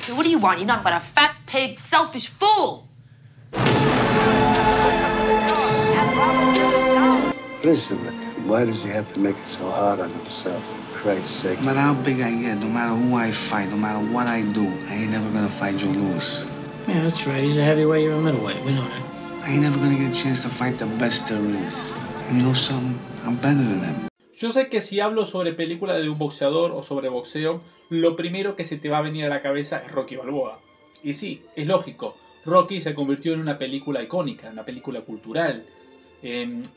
What do you want? You're nothing but a fat pig, selfish fool. What is it with him? Why does he have to make it so hard on himself, for Christ's sake? No matter how big I get, no matter who I fight, no matter what I do, I ain't never gonna fight Joe Louis. Yeah, that's right. He's a heavyweight, you're a middleweight. We know that. I ain't never gonna get a chance to fight the best there is. And you know something? I'm better than him. Yo sé que si hablo sobre película de un boxeador o sobre boxeo, lo primero que se te va a venir a la cabeza es Rocky Balboa. Y sí, es lógico. Rocky se convirtió en una película icónica, una película cultural.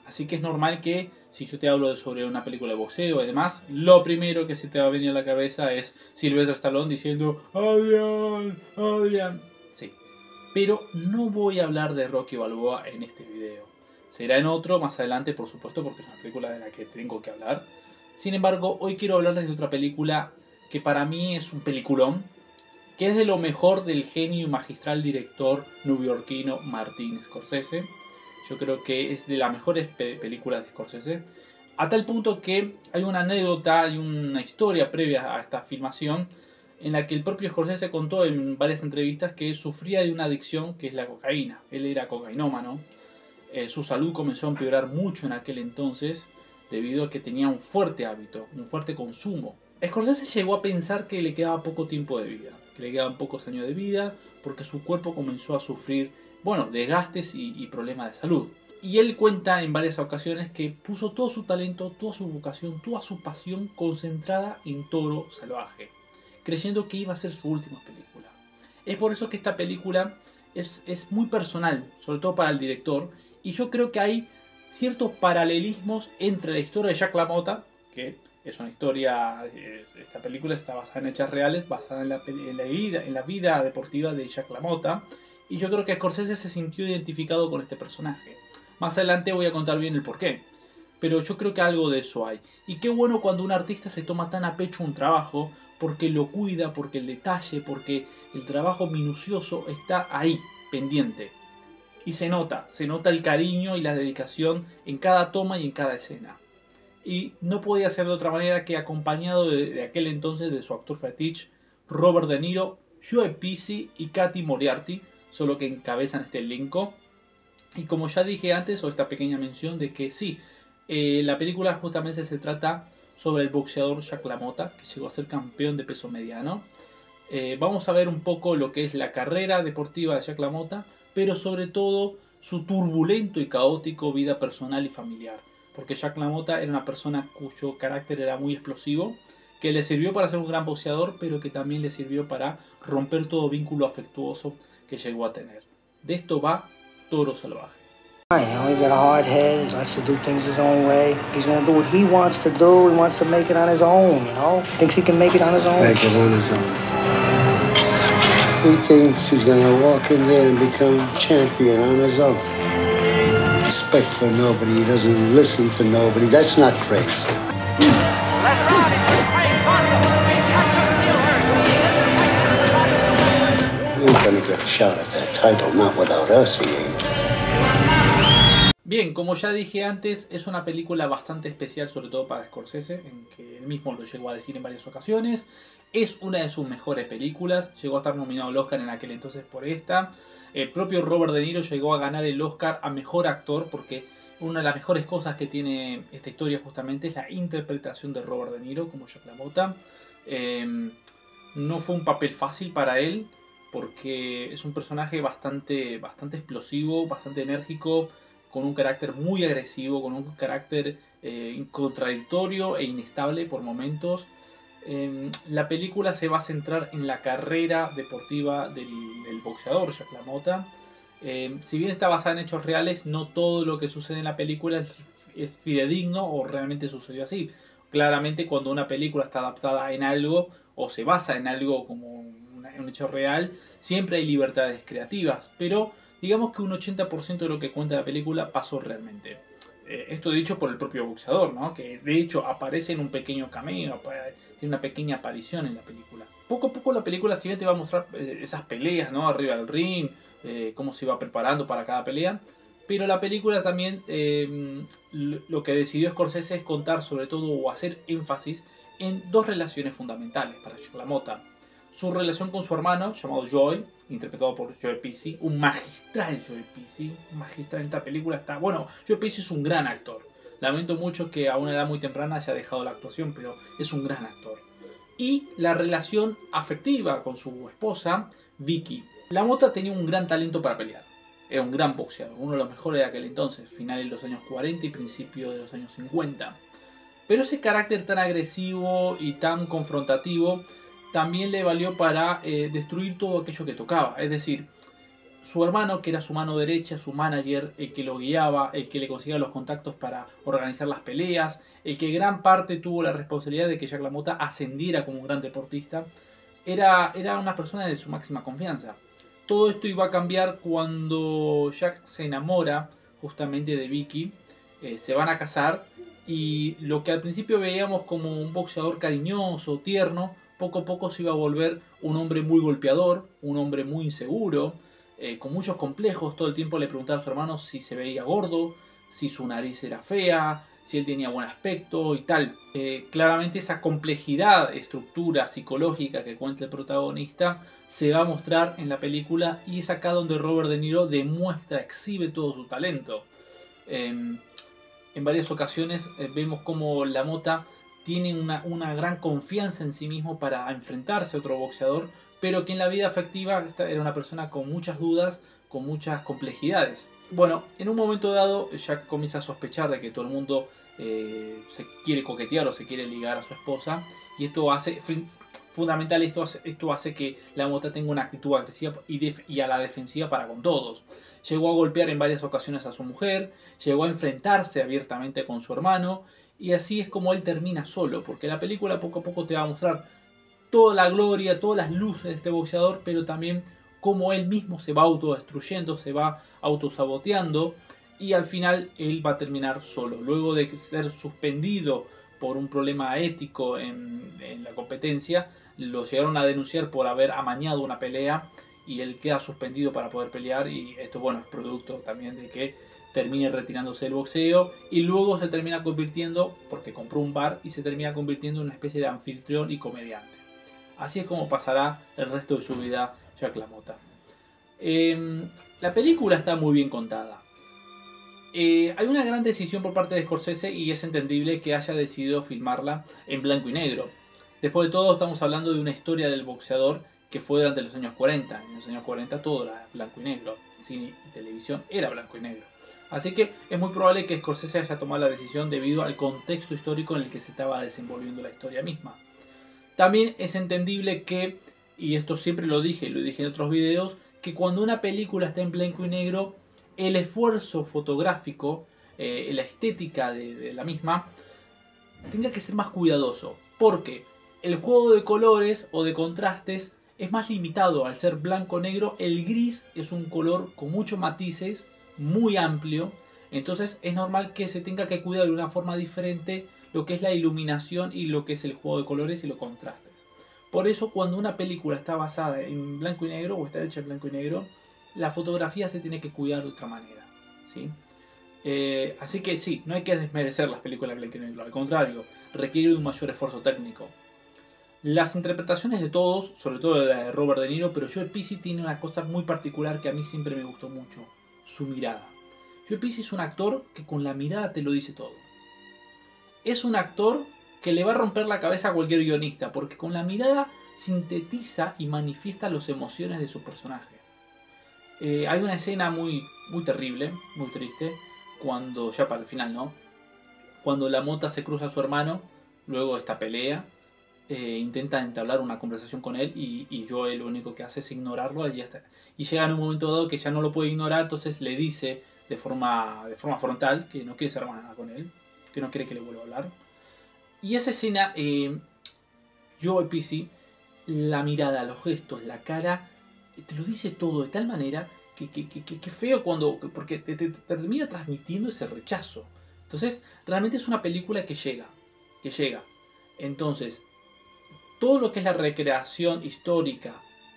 Así que es normal que si yo te hablo sobre una película de boxeo y demás, lo primero que se te va a venir a la cabeza es Sylvester Stallone diciendo Adrian, Adrian. Sí, pero no voy a hablar de Rocky Balboa en este video. Será en otro más adelante, por supuesto, porque es una película de la que tengo que hablar. Sin embargo, hoy quiero hablarles de otra película que para mí es un peliculón, que es de lo mejor del genio y magistral director neoyorquino Martin Scorsese. Yo creo que es de las mejores películas de Scorsese. A tal punto que hay una anécdota, hay una historia previa a esta filmación en la que el propio Scorsese contó en varias entrevistas que sufría de una adicción que es la cocaína. Él era cocainómano. Su salud comenzó a empeorar mucho en aquel entonces debido a que tenía un fuerte hábito, un fuerte consumo. Scorsese llegó a pensar que le quedaba poco tiempo de vida, que le quedaban pocos años de vida porque su cuerpo comenzó a sufrir, bueno, desgastes y problemas de salud. Y él cuenta en varias ocasiones que puso todo su talento, toda su vocación, toda su pasión concentrada en Toro Salvaje, creyendo que iba a ser su última película. Es por eso que esta película es muy personal, sobre todo para el director, y yo creo que hay ciertos paralelismos entre la historia de Jack LaMotta, que es una historia, esta película está basada en hechos reales, basada en la vida deportiva de Jack LaMotta, y yo creo que Scorsese se sintió identificado con este personaje. Más adelante voy a contar bien el porqué, pero yo creo que algo de eso hay. Y qué bueno cuando un artista se toma tan a pecho un trabajo, porque lo cuida, porque el detalle, porque el trabajo minucioso está ahí, pendiente. Y se nota el cariño y la dedicación en cada toma y en cada escena. Y no podía ser de otra manera que acompañado de aquel entonces de su actor fetiche, Robert De Niro, Joe Pesci y Katy Moriarty, solo que encabezan este elenco. Y como ya dije antes, o esta pequeña mención de que sí, la película justamente se trata sobre el boxeador Jack LaMotta, que llegó a ser campeón de peso mediano. Vamos a ver un poco lo que es la carrera deportiva de Jack LaMotta, pero sobre todo su turbulento y caótico vida personal y familiar. Porque Jack LaMotta era una persona cuyo carácter era muy explosivo, que le sirvió para ser un gran boxeador, pero que también le sirvió para romper todo vínculo afectuoso que llegó a tener. De esto va Toro Salvaje. You know, he's got a hard head, he likes to do things his own way. He's gonna do what he wants to do, he wants to make it on his own, you know? Thinks he can make it on his own. Make it on his own. He thinks he's gonna walk in there and become champion on his own. Respect for nobody, he doesn't listen to nobody. That's not crazy. He's gonna get a shot at that title, not without us, he ain't. Bien, como ya dije antes, es una película bastante especial, sobre todo para Scorsese, en que él mismo lo llegó a decir en varias ocasiones. Es una de sus mejores películas, llegó a estar nominado al Oscar en aquel entonces por esta. El propio Robert De Niro llegó a ganar el Oscar a Mejor Actor, porque una de las mejores cosas que tiene esta historia justamente es la interpretación de Robert De Niro como Jack LaMotta. No fue un papel fácil para él, porque es un personaje bastante explosivo, bastante enérgico, con un carácter muy agresivo, con un carácter contradictorio e inestable por momentos. La película se va a centrar en la carrera deportiva del boxeador Jack LaMotta. Si bien está basada en hechos reales, no todo lo que sucede en la película es fidedigno o realmente sucedió así. Claramente cuando una película está adaptada en algo o se basa en algo como un hecho real, siempre hay libertades creativas, pero digamos que un 80% de lo que cuenta la película pasó realmente. Esto dicho por el propio boxeador, ¿no? Que de hecho aparece en un pequeño cameo, tiene una pequeña aparición en la película. Poco a poco la película si bien te va a mostrar esas peleas, ¿no? Arriba del ring, cómo se va preparando para cada pelea. Pero la película también lo que decidió Scorsese es contar sobre todo o hacer énfasis en dos relaciones fundamentales para Jack LaMotta. Su relación con su hermano, llamado Joey, interpretado por Joe Pesci, un magistral Joe Pesci, un magistral en esta película está... Bueno, Joe Pesci es un gran actor. Lamento mucho que a una edad muy temprana haya dejado la actuación, pero es un gran actor. Y la relación afectiva con su esposa, Vicky. LaMotta tenía un gran talento para pelear. Era un gran boxeador, uno de los mejores de aquel entonces, finales de los años 40 y principios de los años 50. Pero ese carácter tan agresivo y tan confrontativo también le valió para destruir todo aquello que tocaba. Es decir, su hermano, que era su mano derecha, su manager, el que lo guiaba, el que le conseguía los contactos para organizar las peleas, el que gran parte tuvo la responsabilidad de que Jack LaMotta ascendiera como un gran deportista, era una persona de su máxima confianza. Todo esto iba a cambiar cuando Jack se enamora justamente de Vicky, se van a casar y lo que al principio veíamos como un boxeador cariñoso, tierno, poco a poco se iba a volver un hombre muy golpeador, un hombre muy inseguro, con muchos complejos. Todo el tiempo le preguntaba a su hermano si se veía gordo, si su nariz era fea, si él tenía buen aspecto y tal. Claramente esa complejidad, estructura psicológica que cuenta el protagonista se va a mostrar en la película y es acá donde Robert De Niro demuestra, exhibe todo su talento. En varias ocasiones vemos como LaMotta tiene una gran confianza en sí mismo para enfrentarse a otro boxeador, pero que en la vida afectiva era una persona con muchas dudas, con muchas complejidades. Bueno, en un momento dado Jack comienza a sospechar de que todo el mundo se quiere coquetear o se quiere ligar a su esposa, y esto hace, fundamental, esto hace que LaMotta tenga una actitud agresiva y a la defensiva para con todos. Llegó a golpear en varias ocasiones a su mujer, llegó a enfrentarse abiertamente con su hermano, y así es como él termina solo, porque la película poco a poco te va a mostrar toda la gloria, todas las luces de este boxeador, pero también cómo él mismo se va autodestruyendo, se va autosaboteando, y al final él va a terminar solo. Luego de ser suspendido por un problema ético en la competencia, lo llegaron a denunciar por haber amañado una pelea, y él queda suspendido para poder pelear, y esto, bueno, es producto también de que termine retirándose del boxeo, y luego se termina convirtiendo, porque compró un bar, y se termina convirtiendo en una especie de anfitrión y comediante. Así es como pasará el resto de su vida Jack LaMotta. La película está muy bien contada. Hay una gran decisión por parte de Scorsese y es entendible que haya decidido filmarla en blanco y negro. Después de todo, estamos hablando de una historia del boxeador que fue durante los años 40. En los años 40 todo era blanco y negro. Cine y televisión era blanco y negro. Así que es muy probable que Scorsese haya tomado la decisión debido al contexto histórico en el que se estaba desenvolviendo la historia misma. También es entendible que, y esto siempre lo dije en otros videos, que cuando una película está en blanco y negro, el esfuerzo fotográfico, la estética de la misma, tenga que ser más cuidadoso. Porque el juego de colores o de contrastes es más limitado al ser blanco-negro. El gris es un color con muchos matices, muy amplio. Entonces es normal que se tenga que cuidar de una forma diferente lo que es la iluminación y lo que es el juego de colores y los contrastes. Por eso cuando una película está basada en blanco y negro o está hecha en blanco y negro, la fotografía se tiene que cuidar de otra manera, ¿sí? Así que sí, no hay que desmerecer las películas en blanco y negro, al contrario, requiere un mayor esfuerzo técnico. Las interpretaciones de todos, sobre todo la de Robert De Niro, pero Joe Pesci tiene una cosa muy particular que a mí siempre me gustó mucho, su mirada. Joe Pesci es un actor que con la mirada te lo dice todo. Es un actor que le va a romper la cabeza a cualquier guionista, porque con la mirada sintetiza y manifiesta las emociones de su personaje. Hay una escena muy terrible, muy triste, cuando, ya para el final, ¿no? Cuando LaMotta se cruza a su hermano, luego de esta pelea, intenta entablar una conversación con él y Joe lo único que hace es ignorarlo y ya está. Y llega en un momento dado que ya no lo puede ignorar, entonces le dice de forma frontal que no quiere ser nada con él, que no quiere que le vuelva a hablar. Y esa escena, Joe Pesci, la mirada, los gestos, la cara, te lo dice todo de tal manera que feo porque te termina transmitiendo ese rechazo. Entonces, realmente es una película que llega. Entonces, todo lo que es la recreación histórica,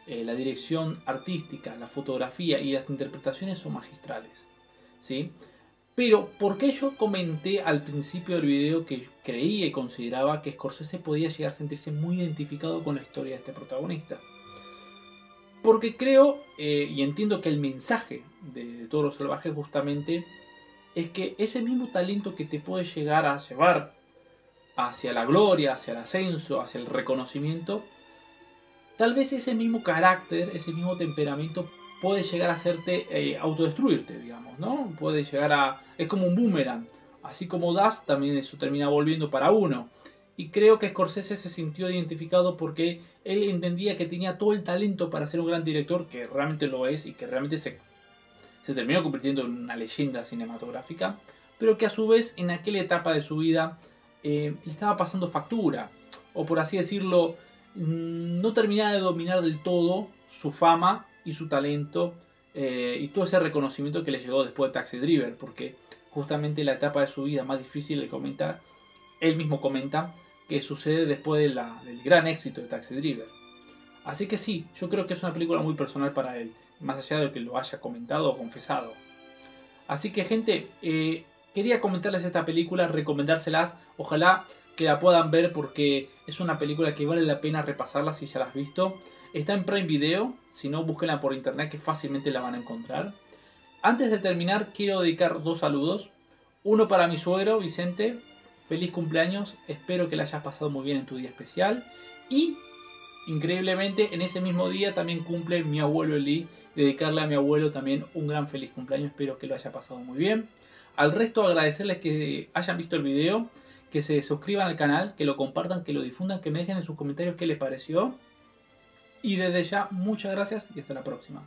la dirección artística, la fotografía y las interpretaciones son magistrales, ¿sí? Pero, ¿por qué yo comenté al principio del video que creía y consideraba que Scorsese podía llegar a sentirse muy identificado con la historia de este protagonista? Porque creo y entiendo que el mensaje de Toro Salvaje justamente es que ese mismo talento que te puede llegar a llevar hacia la gloria, hacia el ascenso, hacia el reconocimiento, tal vez ese mismo carácter, ese mismo temperamento puede llegar a hacerte autodestruirte, digamos, ¿no? Puede llegar a... es como un boomerang. Así como das, también eso termina volviendo para uno. Y creo que Scorsese se sintió identificado porque él entendía que tenía todo el talento para ser un gran director, que realmente lo es y que realmente se terminó convirtiendo en una leyenda cinematográfica, pero que a su vez en aquella etapa de su vida le estaba pasando factura. O por así decirlo, no terminaba de dominar del todo su fama y su talento y todo ese reconocimiento que le llegó después de Taxi Driver, porque justamente la etapa de su vida más difícil, él mismo comenta que sucede después del gran éxito de Taxi Driver. Así que sí, yo creo que es una película muy personal para él, más allá de que lo haya comentado o confesado. Así que gente, quería comentarles esta película, recomendárselas, ojalá que la puedan ver porque es una película que vale la pena repasarla si ya la has visto. Está en Prime Video, si no, búsquenla por internet que fácilmente la van a encontrar. Antes de terminar, quiero dedicar 2 saludos. Uno para mi suegro, Vicente. Feliz cumpleaños, espero que la hayas pasado muy bien en tu día especial. Y, increíblemente, en ese mismo día también cumple mi abuelo Eli. Dedicarle a mi abuelo también un gran feliz cumpleaños, espero que lo haya pasado muy bien. Al resto, agradecerles que hayan visto el video, que se suscriban al canal, que lo compartan, que lo difundan, que me dejen en sus comentarios qué les pareció. Y desde ya, muchas gracias y hasta la próxima.